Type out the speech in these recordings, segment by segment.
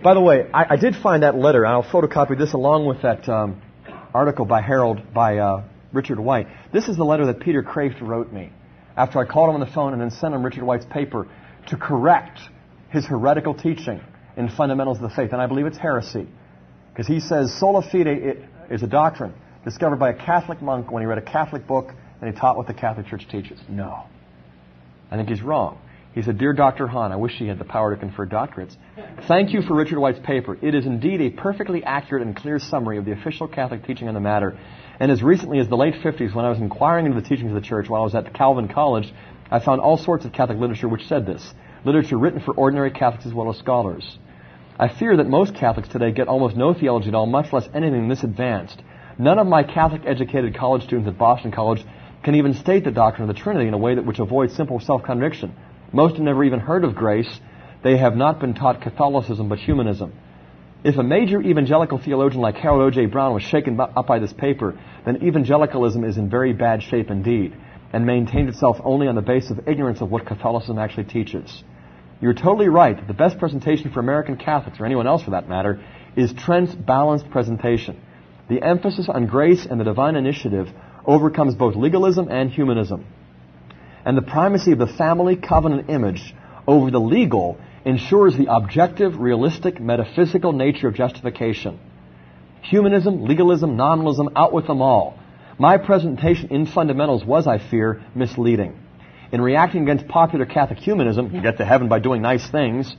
By the way, I did find that letter, and I'll photocopy this along with that article by Richard White. This is the letter that Peter Kreeft wrote me after I called him on the phone and then sent him Richard White's paper to correct his heretical teaching in fundamentals of the faith. And I believe it's heresy. Because he says Sola Fide is a doctrine discovered by a Catholic monk when he read a Catholic book and he taught what the Catholic Church teaches. No. I think he's wrong. He said, Dear Dr. Hahn, I wish he had the power to confer doctorates. Thank you for Richard White's paper. It is indeed a perfectly accurate and clear summary of the official Catholic teaching on the matter. And as recently as the late 50s, when I was inquiring into the teachings of the Church while I was at Calvin College, I found all sorts of Catholic literature which said this. Literature written for ordinary Catholics as well as scholars. I fear that most Catholics today get almost no theology at all, much less anything this advanced. None of my Catholic-educated college students at Boston College can even state the doctrine of the Trinity in a way which avoids simple self-contradiction. Most have never even heard of grace. They have not been taught Catholicism but humanism. If a major evangelical theologian like Harold O.J. Brown was shaken up by this paper, then evangelicalism is in very bad shape indeed, and maintained itself only on the basis of ignorance of what Catholicism actually teaches. You're totally right that the best presentation for American Catholics, or anyone else for that matter, is Trent's balanced presentation. The emphasis on grace and the divine initiative overcomes both legalism and humanism. And the primacy of the family covenant image over the legal ensures the objective, realistic, metaphysical nature of justification. Humanism, legalism, nominalism, out with them all. My presentation in fundamentals was, I fear, misleading. In reacting against popular Catholic humanism, you get to heaven by doing nice things,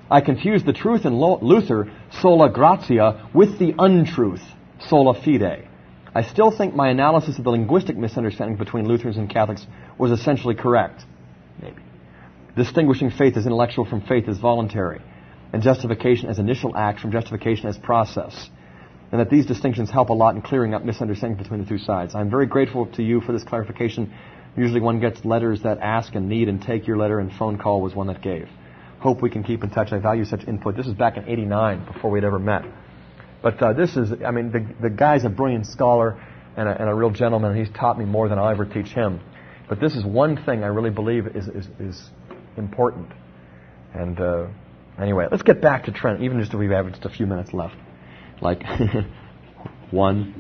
I confused the truth in Luther, sola gratia, with the untruth, sola fide. I still think my analysis of the linguistic misunderstandings between Lutherans and Catholics was essentially correct. Maybe. Distinguishing faith as intellectual from faith as voluntary, and justification as initial act from justification as process. And that these distinctions help a lot in clearing up misunderstandings between the two sides. I'm very grateful to you for this clarification. Usually one gets letters that ask and need and take your letter, and phone call was one that gave. Hope we can keep in touch. I value such input. This is back in '89, before we'd ever met. But this is, I mean, the guy's a brilliant scholar and a real gentleman, and he's taught me more than I'll ever teach him. But this is one thing I really believe is important. And anyway, let's get back to Trent, even just if we have just a few minutes left. Like, 1,